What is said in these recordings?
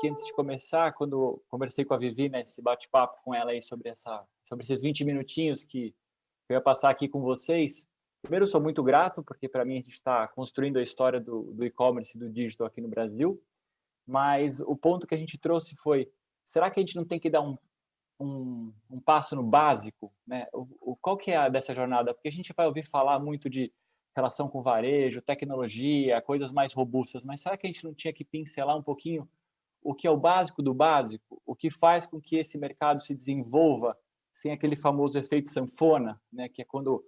aqui antes de começar, quando conversei com a Vivi, né, esse bate-papo com ela aí sobre esses 20 minutinhos que eu ia passar aqui com vocês. Primeiro, eu sou muito grato, porque para mim a gente está construindo a história do e-commerce e do digital aqui no Brasil, mas o ponto que a gente trouxe foi, será que a gente não tem que dar um passo no básico, né? Qual que é a dessa jornada? Porque a gente vai ouvir falar muito de relação com varejo, tecnologia, coisas mais robustas, mas será que a gente não tinha que pincelar um pouquinho o que é o básico do básico, o que faz com que esse mercado se desenvolva sem aquele famoso efeito sanfona, né? Que é quando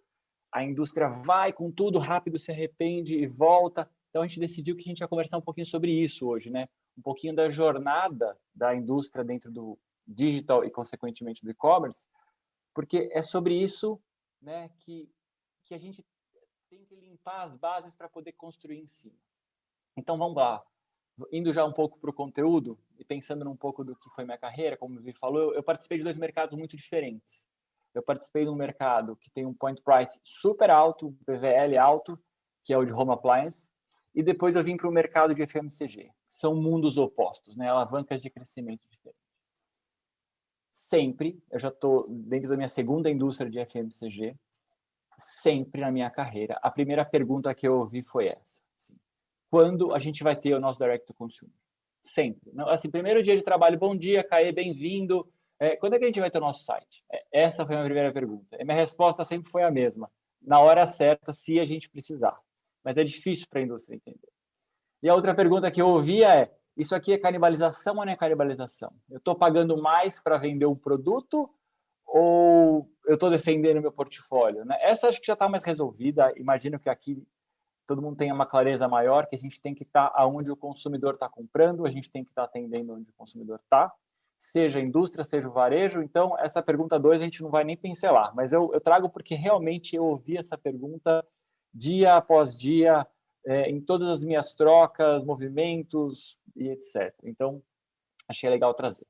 a indústria vai com tudo rápido, se arrepende e volta. Então a gente decidiu que a gente ia conversar um pouquinho sobre isso hoje, né? Um pouquinho da jornada da indústria dentro do digital e, consequentemente, do e-commerce, porque é sobre isso, né, que a gente tem que limpar as bases para poder construir em cima. Então, vamos lá. Indo já um pouco para o conteúdo e pensando um pouco do que foi minha carreira, como o Vi falou, eu participei de dois mercados muito diferentes. Eu participei de um mercado que tem um point price super alto, PVL alto, que é o de home appliance, e depois eu vim para o mercado de FMCG. São mundos opostos, né? Alavancas de crescimento diferentes. Sempre, eu já estou dentro da minha segunda indústria de FMCG, sempre na minha carreira, a primeira pergunta que eu ouvi foi essa. Assim, quando a gente vai ter o nosso direct to consumer? Sempre. Não, assim, primeiro dia de trabalho, bom dia, Caê, bem-vindo. Quando é que a gente vai ter o nosso site? Essa foi a minha primeira pergunta. E minha resposta sempre foi a mesma. Na hora certa, se a gente precisar. Mas é difícil para a indústria entender. E a outra pergunta que eu ouvia é, isso aqui é canibalização ou não é canibalização? Eu estou pagando mais para vender um produto ou eu estou defendendo meu portfólio? Né? Essa acho que já está mais resolvida. Imagino que aqui todo mundo tenha uma clareza maior, que a gente tem que estar aonde o consumidor está comprando, a gente tem que estar atendendo onde o consumidor está, seja a indústria, seja o varejo. Então, essa pergunta 2 a gente não vai nem pincelar, mas eu trago porque realmente eu ouvi essa pergunta dia após dia, em todas as minhas trocas, movimentos e etc. Então, achei legal trazer.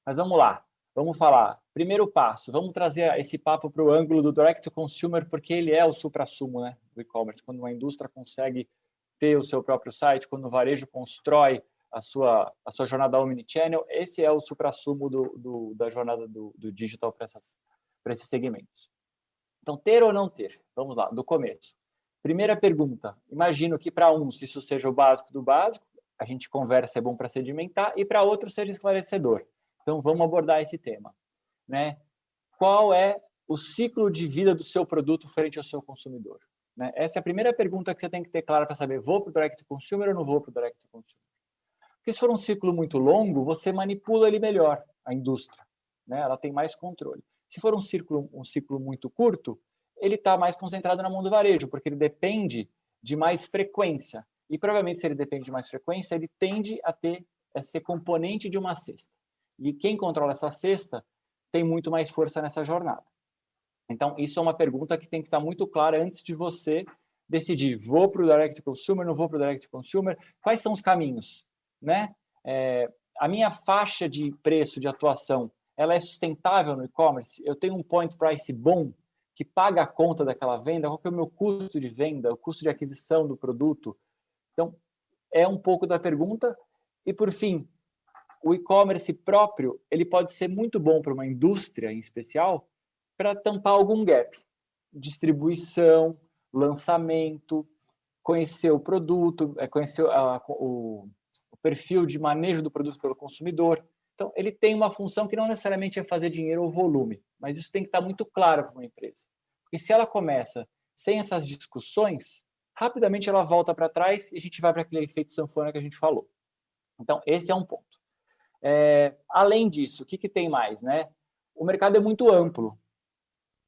Mas vamos lá, vamos falar. Primeiro passo, vamos trazer esse papo para o ângulo do direct to consumer, porque ele é o suprassumo, né, do e-commerce. Quando uma indústria consegue ter o seu próprio site, quando o varejo constrói a sua jornada omnichannel, esse é o suprassumo da jornada do digital para esses segmentos. Então, ter ou não ter? Vamos lá, do começo. Primeira pergunta, imagino que para uns isso seja o básico do básico, a gente conversa, é bom para sedimentar, e para outros seja esclarecedor. Então, vamos abordar esse tema. Né? Qual é o ciclo de vida do seu produto frente ao seu consumidor? Né? Essa é a primeira pergunta que você tem que ter clara para saber, vou para o direct to consumer ou não vou para o direct to consumer? Porque se for um ciclo muito longo, você manipula ele melhor, a indústria. Né? Ela tem mais controle. Se for um ciclo muito curto, ele está mais concentrado na mão do varejo, porque ele depende de mais frequência. E provavelmente, se ele depende de mais frequência, ele tende a ter esse componente de uma cesta. E quem controla essa cesta tem muito mais força nessa jornada. Então, isso é uma pergunta que tem que estar muito clara antes de você decidir, vou para o direct to consumer, não vou para o direct to consumer, quais são os caminhos? Né? A minha faixa de preço de atuação, ela é sustentável no e-commerce? Eu tenho um point price bom que paga a conta daquela venda? Qual que é o meu custo de venda, o custo de aquisição do produto? Então, é um pouco da pergunta. E, por fim, o e-commerce próprio, ele pode ser muito bom para uma indústria em especial para tampar algum gap. Distribuição, lançamento, conhecer o produto, conhecer o perfil de manejo do produto pelo consumidor. Então, ele tem uma função que não necessariamente é fazer dinheiro ou volume, mas isso tem que estar muito claro para uma empresa. Porque se ela começa sem essas discussões, rapidamente ela volta para trás e a gente vai para aquele efeito sanfona que a gente falou. Então, esse é um ponto. Além disso, o que tem mais? Né? O mercado é muito amplo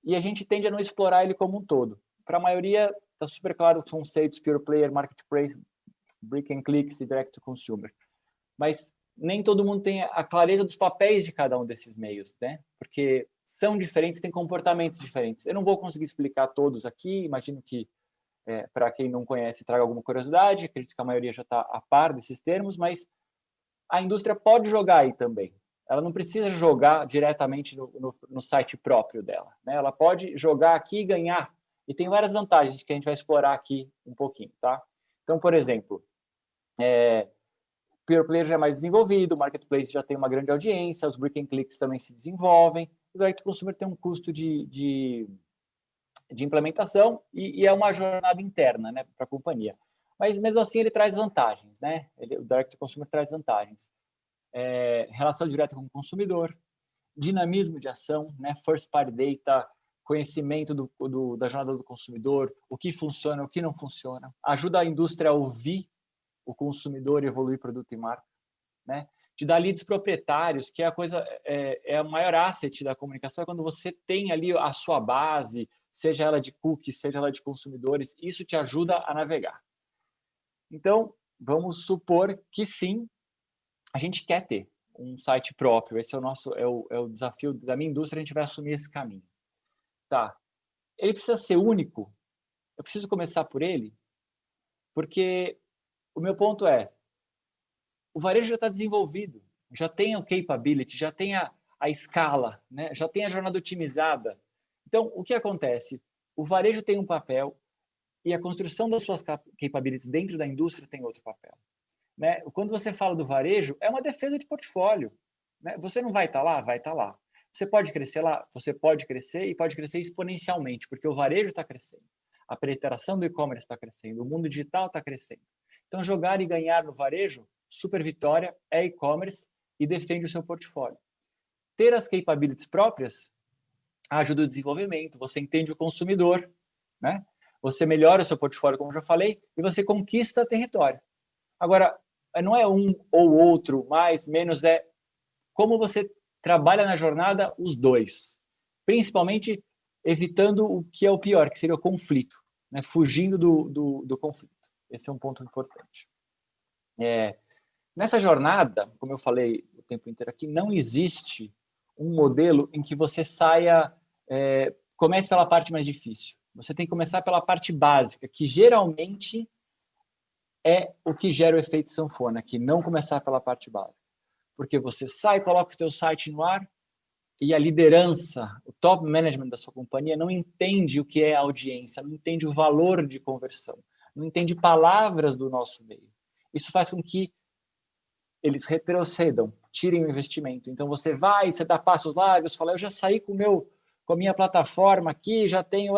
e a gente tende a não explorar ele como um todo. Para a maioria, está super claro que são states, pure player, marketplace, brick and clicks e direct to consumer. Mas nem todo mundo tem a clareza dos papéis de cada um desses meios, né? Porque são diferentes, têm comportamentos diferentes. Eu não vou conseguir explicar todos aqui, imagino que, para quem não conhece, traga alguma curiosidade, acredito que a maioria já está a par desses termos, mas a indústria pode jogar aí também. Ela não precisa jogar diretamente no site próprio dela. Né? Ela pode jogar aqui e ganhar. E tem várias vantagens que a gente vai explorar aqui um pouquinho. Tá? Então, por exemplo, Pure Player já é mais desenvolvido, o Marketplace já tem uma grande audiência, os Brick and Clicks também se desenvolvem, o Direct to Consumer tem um custo de implementação e é uma jornada interna, né, para a companhia. Mas mesmo assim ele traz vantagens, né? O Direct to Consumer traz vantagens. Relação direta com o consumidor, dinamismo de ação, né? First party data, conhecimento da jornada do consumidor, o que funciona, o que não funciona, ajuda a indústria a ouvir o consumidor e evoluir produto e marca, né? Te dá leads proprietários, que é a coisa, a maior asset da comunicação, é quando você tem ali a sua base, seja ela de cookies, seja ela de consumidores, isso te ajuda a navegar. Então, vamos supor que sim, a gente quer ter um site próprio, esse é o desafio da minha indústria, a gente vai assumir esse caminho. Tá. Ele precisa ser único? Eu preciso começar por ele? Porque o meu ponto é, o varejo já está desenvolvido, já tem o capability, já tem a escala, né? Já tem a jornada otimizada. Então, o que acontece? O varejo tem um papel e a construção das suas capabilities dentro da indústria tem outro papel. Né? Quando você fala do varejo, é uma defesa de portfólio. Né? Você não vai estar lá? Vai estar lá. Você pode crescer lá? Você pode crescer e pode crescer exponencialmente, porque o varejo está crescendo. A penetração do e-commerce está crescendo, o mundo digital está crescendo. Então, jogar e ganhar no varejo, super vitória, é e-commerce e defende o seu portfólio. Ter as capabilities próprias ajuda o desenvolvimento, você entende o consumidor, né? Você melhora o seu portfólio, como eu já falei, e você conquista território. Agora, não é um ou outro, mais, menos, é como você trabalha na jornada os dois. Principalmente evitando o que é o pior, que seria o conflito, né? Fugindo do conflito. Esse é um ponto importante. Nessa jornada, como eu falei o tempo inteiro aqui, não existe um modelo em que você comece pela parte mais difícil. Você tem que começar pela parte básica, que geralmente é o que gera o efeito sanfona, que não começar pela parte básica. Porque você coloca o teu site no ar e a liderança, o top management da sua companhia não entende o que é audiência, não entende o valor de conversão, não entende palavras do nosso meio. Isso faz com que eles retrocedam, tirem o investimento. Então você dá passos largos, fala, eu já saí com a minha plataforma aqui, já tenho,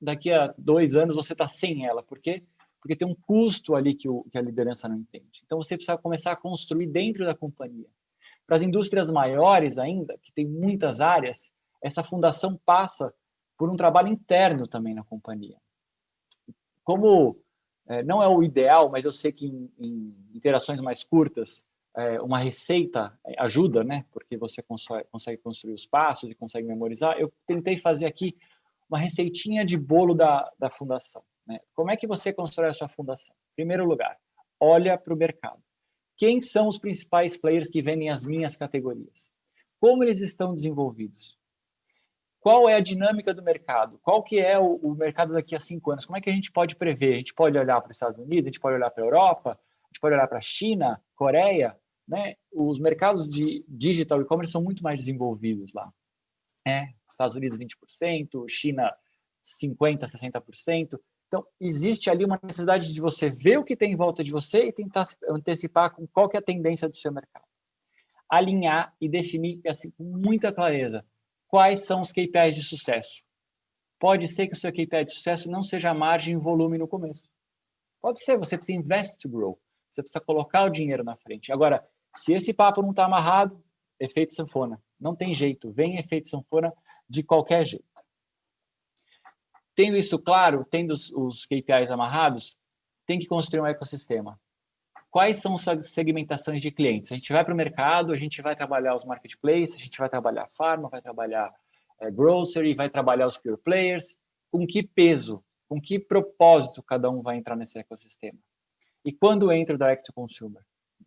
daqui a 2 anos você está sem ela. Por quê? Porque tem um custo ali que a liderança não entende. Então você precisa começar a construir dentro da companhia. Para as indústrias maiores ainda, que tem muitas áreas, essa fundação passa por um trabalho interno também na companhia. Como não é o ideal, mas eu sei que em interações mais curtas, uma receita ajuda, né? Porque você consegue construir os passos e consegue memorizar. Eu tentei fazer aqui uma receitinha de bolo da fundação. Né? Como é que você constrói a sua fundação? Em primeiro lugar, olha para o mercado. Quem são os principais players que vendem as minhas categorias? Como eles estão desenvolvidos? Qual é a dinâmica do mercado? Qual que é o mercado daqui a 5 anos? Como é que a gente pode prever? A gente pode olhar para os Estados Unidos, a gente pode olhar para a Europa, a gente pode olhar para a China, Coreia, né? Os mercados de digital e-commerce são muito mais desenvolvidos lá. Estados Unidos 20%, China 50%, 60%. Então, existe ali uma necessidade de você ver o que tem em volta de você e tentar se antecipar com qual que é a tendência do seu mercado. Alinhar e definir assim, com muita clareza quais são os KPIs de sucesso. Pode ser que o seu KPI de sucesso não seja margem e volume no começo. Pode ser, você precisa invest to grow. Você precisa colocar o dinheiro na frente. Agora, se esse papo não está amarrado, efeito sanfona. Não tem jeito, vem efeito sanfona de qualquer jeito. Tendo isso claro, tendo os KPIs amarrados, tem que construir um ecossistema. Quais são as segmentações de clientes? A gente vai para o mercado, a gente vai trabalhar os marketplaces, a gente vai trabalhar pharma, vai trabalhar grocery, vai trabalhar os pure players. Com que peso, com que propósito cada um vai entrar nesse ecossistema? E quando entra o direct to consumer?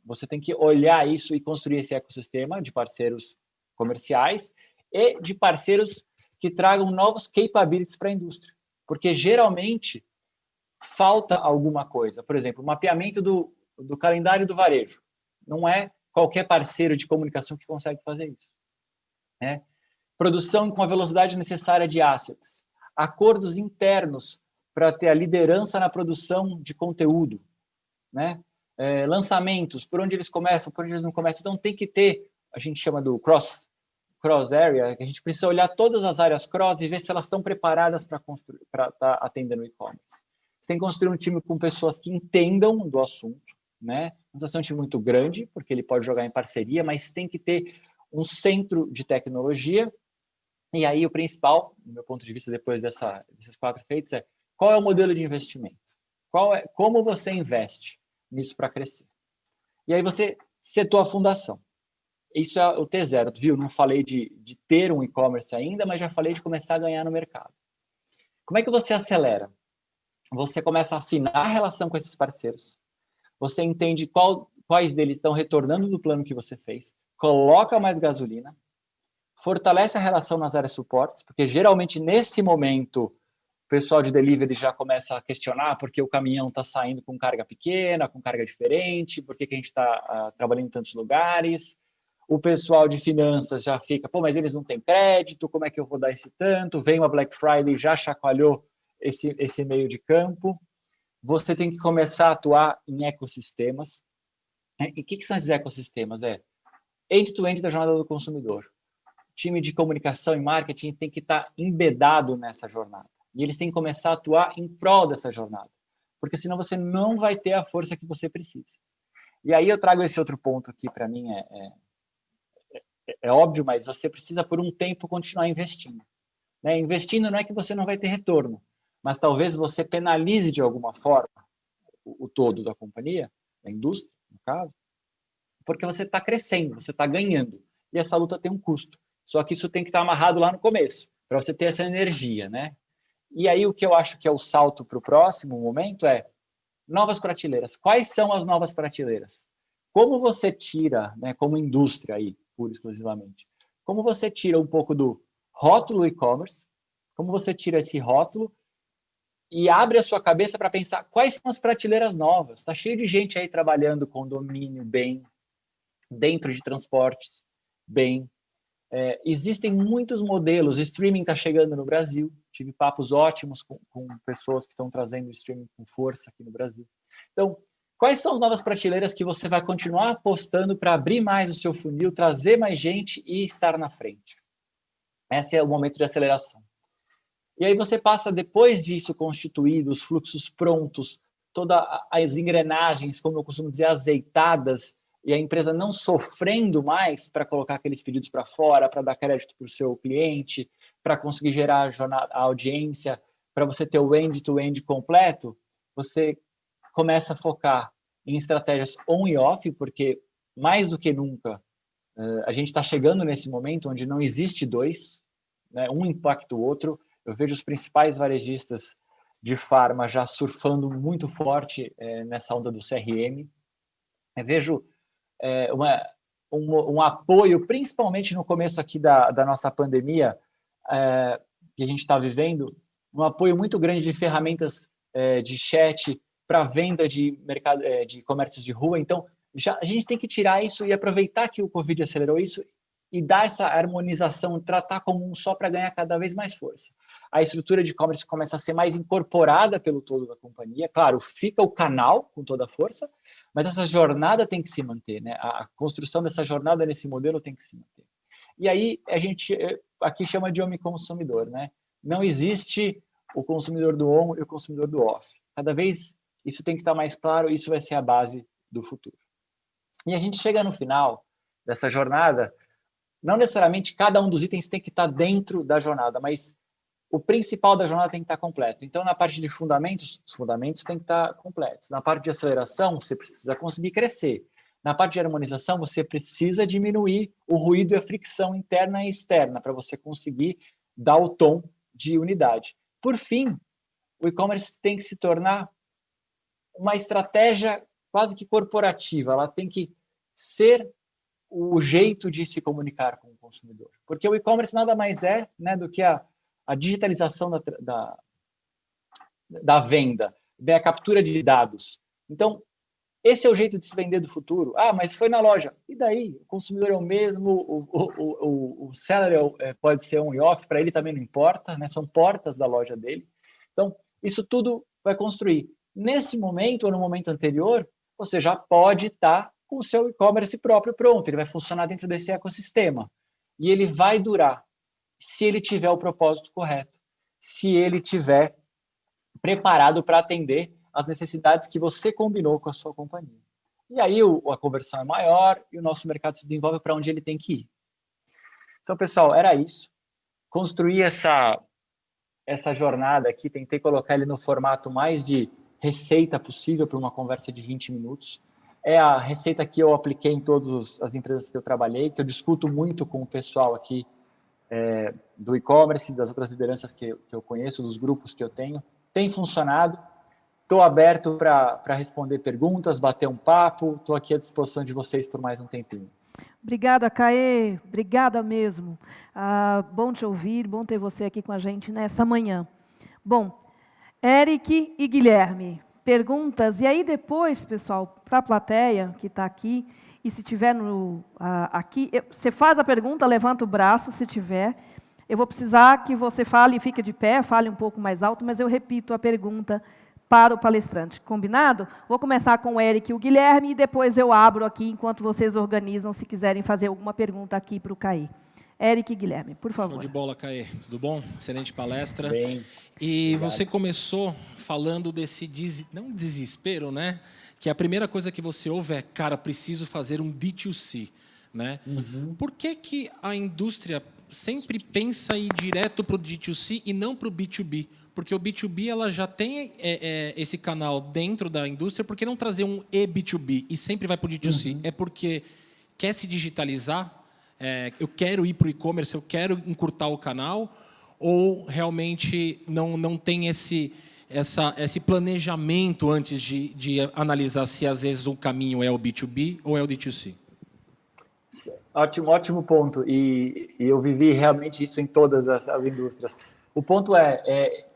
Você tem que olhar isso e construir esse ecossistema de parceiros comerciais e de parceiros que tragam novos capabilities para a indústria. Porque geralmente falta alguma coisa. Por exemplo, o mapeamento do calendário do varejo. Não é qualquer parceiro de comunicação que consegue fazer isso. Né? Produção com a velocidade necessária de assets. Acordos internos para ter a liderança na produção de conteúdo. Né? lançamentos, por onde eles começam, por onde eles não começam. Então tem que ter, a gente chama do cross area, que a gente precisa olhar todas as áreas cross e ver se elas estão preparadas para estar atendendo o e-commerce. Você tem que construir um time com pessoas que entendam do assunto, né? Não precisa ser um time muito grande, porque ele pode jogar em parceria, mas tem que ter um centro de tecnologia. E aí o principal, do meu ponto de vista, depois desses 4 feitos, é qual é o modelo de investimento? Como você investe nisso para crescer? E aí você setou a fundação. Isso é o T0, viu? Não falei de ter um e-commerce ainda, mas já falei de começar a ganhar no mercado. Como é que você acelera? Você começa a afinar a relação com esses parceiros. Você entende quais deles estão retornando do plano que você fez, coloca mais gasolina, fortalece a relação nas áreas suportes, porque geralmente nesse momento o pessoal de delivery já começa a questionar porque o caminhão está saindo com carga pequena, com carga diferente, por que a gente está trabalhando em tantos lugares. O pessoal de finanças já fica, pô, mas eles não têm crédito, como é que eu vou dar esse tanto? Vem uma Black Friday, já chacoalhou esse meio de campo. Você tem que começar a atuar em ecossistemas. E o que são esses ecossistemas? End-to-end da jornada do consumidor. O time de comunicação e marketing tem que estar embedado nessa jornada. E eles têm que começar a atuar em prol dessa jornada. Porque senão você não vai ter a força que você precisa. E aí eu trago esse outro ponto aqui, para mim é óbvio, mas você precisa por um tempo continuar investindo. Né? Investindo não é que você não vai ter retorno, mas talvez você penalize de alguma forma o todo da companhia, da indústria, no caso, porque você está crescendo, você está ganhando. E essa luta tem um custo. Só que isso tem que estar amarrado lá no começo, para você ter essa energia, né? E aí o que eu acho que é o salto para o próximo momento é novas prateleiras. Quais são as novas prateleiras? Como você tira, né, como indústria aí, pura e exclusivamente, como você tira um pouco do rótulo e-commerce, como você tira esse rótulo e abre a sua cabeça para pensar quais são as prateleiras novas. Está cheio de gente aí trabalhando com domínio bem, dentro de transportes bem. Existem muitos modelos. Streaming está chegando no Brasil. Tive papos ótimos com pessoas que estão trazendo o streaming com força aqui no Brasil. Então, quais são as novas prateleiras que você vai continuar apostando para abrir mais o seu funil, trazer mais gente e estar na frente? Esse é o momento de aceleração. E aí você passa, depois disso constituído, os fluxos prontos, todas as engrenagens, como eu costumo dizer, azeitadas, e a empresa não sofrendo mais para colocar aqueles pedidos para fora, para dar crédito para o seu cliente, para conseguir gerar a audiência, para você ter o end-to-end completo, você começa a focar em estratégias on e off, porque mais do que nunca a gente está chegando nesse momento onde não existe dois, né, um impacta o outro. Eu vejo os principais varejistas de farma já surfando muito forte nessa onda do CRM. Eu vejo um apoio, principalmente no começo aqui da nossa pandemia, que a gente está vivendo, um apoio muito grande de ferramentas de chat para venda de mercado, de comércios de rua. Então, a gente tem que tirar isso e aproveitar que o Covid acelerou isso e dar essa harmonização, tratar como um só para ganhar cada vez mais força. A estrutura de e-commerce começa a ser mais incorporada pelo todo da companhia. Claro, fica o canal com toda a força, mas essa jornada tem que se manter, né? A construção dessa jornada nesse modelo tem que se manter. E aí a gente aqui chama de omniconsumidor, né? Não existe o consumidor do on e o consumidor do off. Cada vez isso tem que estar mais claro, isso vai ser a base do futuro. E a gente chega no final dessa jornada, não necessariamente cada um dos itens tem que estar dentro da jornada, mas o principal da jornada tem que estar completo. Então, na parte de fundamentos, os fundamentos têm que estar completos. Na parte de aceleração, você precisa conseguir crescer. Na parte de harmonização, você precisa diminuir o ruído e a fricção interna e externa para você conseguir dar o tom de unidade. Por fim, o e-commerce tem que se tornar uma estratégia quase que corporativa. Ela tem que ser o jeito de se comunicar com o consumidor. Porque o e-commerce nada mais é, né, do que a digitalização da venda, a captura de dados. Então, esse é o jeito de se vender do futuro. Ah, mas foi na loja. E daí? O consumidor é o mesmo, o seller pode ser on e off, para ele também não importa, né? São portas da loja dele. Então, isso tudo vai construir. Nesse momento ou no momento anterior, você já pode estar com o seu e-commerce próprio pronto, ele vai funcionar dentro desse ecossistema. E ele vai durar se ele tiver o propósito correto, se ele tiver preparado para atender as necessidades que você combinou com a sua companhia. E aí a conversão é maior e o nosso mercado se desenvolve para onde ele tem que ir. Então, pessoal, era isso. Construir essa jornada aqui, tentei colocar ele no formato mais de receita possível para uma conversa de 20 minutos. É a receita que eu apliquei em todas as empresas que eu trabalhei, que eu discuto muito com o pessoal aqui do e-commerce, das outras lideranças que eu conheço, dos grupos que eu tenho. Tem funcionado. Estou aberto para responder perguntas, bater um papo. Estou aqui à disposição de vocês por mais um tempinho. Obrigada, Caê. Obrigada mesmo. Bom te ouvir, bom ter você aqui com a gente nessa manhã. Bom, Eric e Guilherme, perguntas. E aí depois, pessoal, para a plateia que está aqui, e se tiver aqui, você faz a pergunta, levanta o braço se tiver. Eu vou precisar que você fale, fique de pé, fale um pouco mais alto, mas eu repito a pergunta para o palestrante. Combinado? Vou começar com o Eric e o Guilherme e depois eu abro aqui enquanto vocês organizam, se quiserem fazer alguma pergunta aqui para o Caê. Eric e Guilherme, por favor. Show de bola, Caê. Tudo bom? Excelente palestra. Bem, e obrigado. Você começou falando desse, não desespero, né? Que a primeira coisa que você ouve é, cara, preciso fazer um D2C, né? Uhum. Por que a indústria sempre pensa em ir direto para o D2C e não para o B2B? Porque o B2B ela já tem esse canal dentro da indústria, por que não trazer um e-B2B e sempre vai para o D2C? É porque quer se digitalizar? Eu quero ir para o e-commerce, eu quero encurtar o canal? Ou realmente não tem esse planejamento antes de analisar se às vezes o caminho é o B2B ou é o D2C? Ótimo ponto. E eu vivi realmente isso em todas as indústrias. O ponto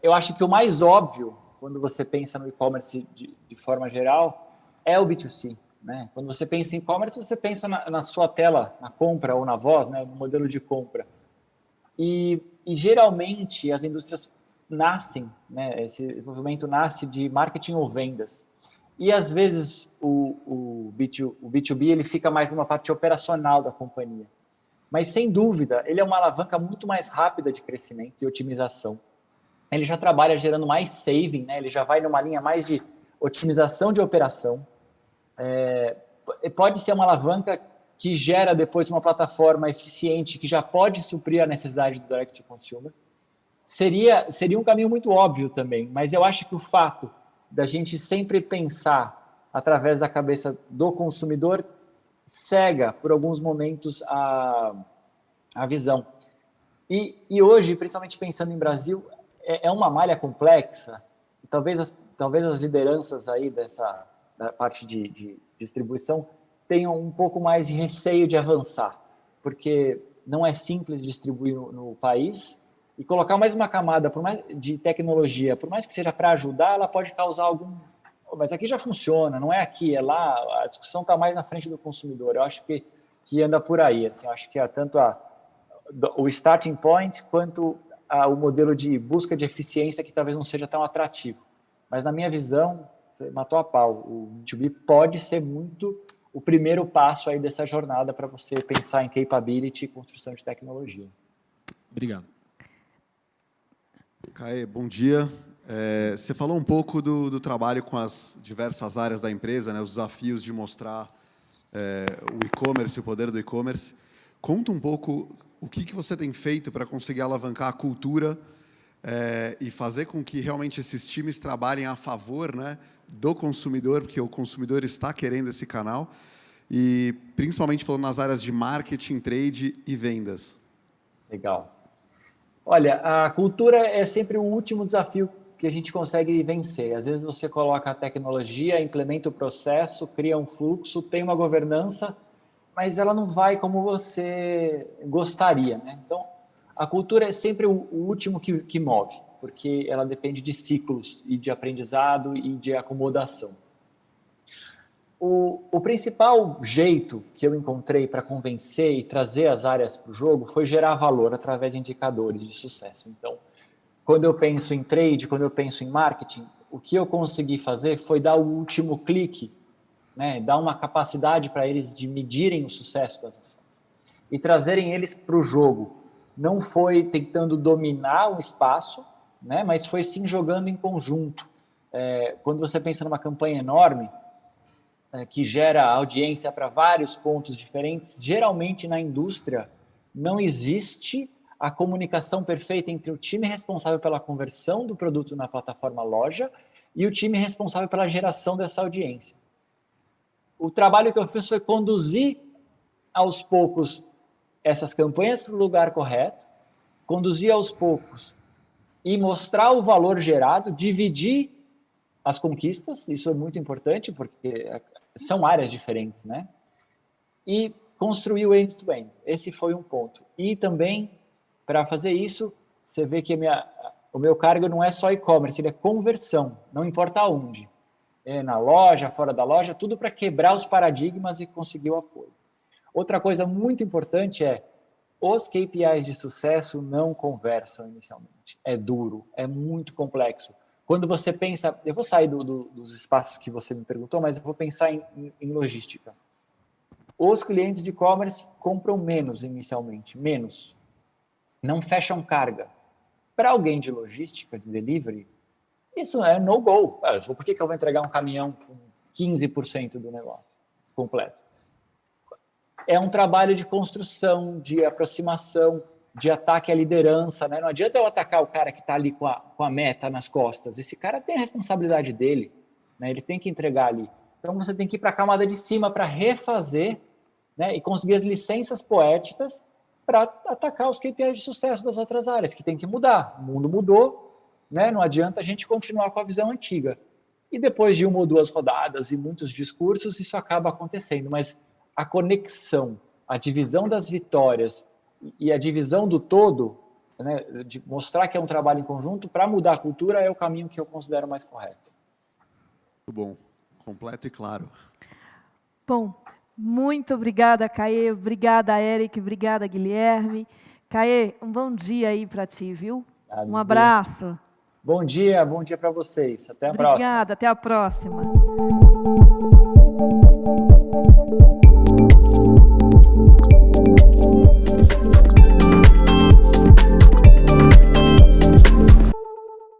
eu acho que o mais óbvio, quando você pensa no e-commerce de forma geral, é o B2C. Né? Quando você pensa em e-commerce, você pensa na sua tela, na compra ou na voz, né? No modelo de compra. E geralmente as indústrias nascem, né? Esse movimento nasce de marketing ou vendas. E às vezes o B2B ele fica mais numa parte operacional da companhia. Mas, sem dúvida, ele é uma alavanca muito mais rápida de crescimento e otimização. Ele já trabalha gerando mais saving, né? Ele já vai numa linha mais de otimização de operação. Pode ser uma alavanca que gera depois uma plataforma eficiente que já pode suprir a necessidade do direct to consumer. Seria um caminho muito óbvio também, mas eu acho que o fato da gente sempre pensar através da cabeça do consumidor cega, por alguns momentos, a visão. E hoje, principalmente pensando em Brasil, é uma malha complexa. Talvez as lideranças aí da parte de distribuição tenham um pouco mais de receio de avançar, porque não é simples distribuir no país, e colocar mais uma camada de tecnologia, por mais que seja para ajudar, ela pode causar algum... Mas aqui já funciona, não é aqui, é lá, a discussão está mais na frente do consumidor. Eu acho que anda por aí. Assim, eu acho que é tanto o starting point quanto o modelo de busca de eficiência que talvez não seja tão atrativo. Mas, na minha visão, você matou a pau. O B2B pode ser muito o primeiro passo aí dessa jornada para você pensar em capability e construção de tecnologia. Obrigado. Caê, bom dia. Você falou um pouco do trabalho com as diversas áreas da empresa, né, os desafios de mostrar o e-commerce, o poder do e-commerce. Conta um pouco o que você tem feito para conseguir alavancar a cultura e fazer com que realmente esses times trabalhem a favor, né, do consumidor, porque o consumidor está querendo esse canal, e principalmente falando nas áreas de marketing, trade e vendas. Legal. Olha, a cultura é sempre o último desafio que a gente consegue vencer. Às vezes você coloca a tecnologia, implementa o processo, cria um fluxo, tem uma governança, mas ela não vai como você gostaria, né? Então, a cultura é sempre o último que move, porque ela depende de ciclos e de aprendizado e de acomodação. O principal jeito que eu encontrei para convencer e trazer as áreas para o jogo foi gerar valor através de indicadores de sucesso. Então, quando eu penso em trade, quando eu penso em marketing, o que eu consegui fazer foi dar o último clique né? Dar uma capacidade para eles de medirem o sucesso das ações e trazerem eles para o jogo. Não foi tentando dominar o espaço, né? Mas foi sim jogando em conjunto. Quando você pensa numa campanha enorme, que gera audiência para vários pontos diferentes, geralmente na indústria não existe a comunicação perfeita entre o time responsável pela conversão do produto na plataforma loja e o time responsável pela geração dessa audiência. O trabalho que eu fiz foi conduzir aos poucos essas campanhas para o lugar correto, conduzir aos poucos e mostrar o valor gerado, dividir as conquistas, isso é muito importante, porque são áreas diferentes, né? E construir o end-to-end, esse foi um ponto. E também, para fazer isso, você vê que o meu cargo não é só e-commerce, ele é conversão, não importa aonde. Na loja, fora da loja, tudo para quebrar os paradigmas e conseguir o apoio. Outra coisa muito importante os KPIs de sucesso não conversam inicialmente. É duro, é muito complexo. Quando você pensa, eu vou sair dos espaços que você me perguntou, mas eu vou pensar em logística. Os clientes de e-commerce compram menos inicialmente, menos. Não fecham carga. Para alguém de logística, de delivery, isso é no-go. Por que eu vou entregar um caminhão com 15% do negócio completo? É um trabalho de construção, de aproximação, de ataque à liderança, né? Não adianta eu atacar o cara que está ali com a meta nas costas. Esse cara tem a responsabilidade dele, né? Ele tem que entregar ali. Então, você tem que ir para a camada de cima para refazer, né? E conseguir as licenças poéticas para atacar os KPIs de sucesso das outras áreas, que tem que mudar. O mundo mudou, né? Não adianta a gente continuar com a visão antiga. E depois de 1 ou 2 rodadas e muitos discursos, isso acaba acontecendo. Mas a conexão, a divisão das vitórias e a divisão do todo, né, de mostrar que é um trabalho em conjunto para mudar a cultura é o caminho que eu considero mais correto. Muito bom, completo e claro. Bom, muito obrigada, Caê. Obrigada, Eric. Obrigada, Guilherme. Caê, um bom dia aí para ti, viu? Um abraço. Bom dia para vocês. Até a próxima. Obrigada, até a próxima.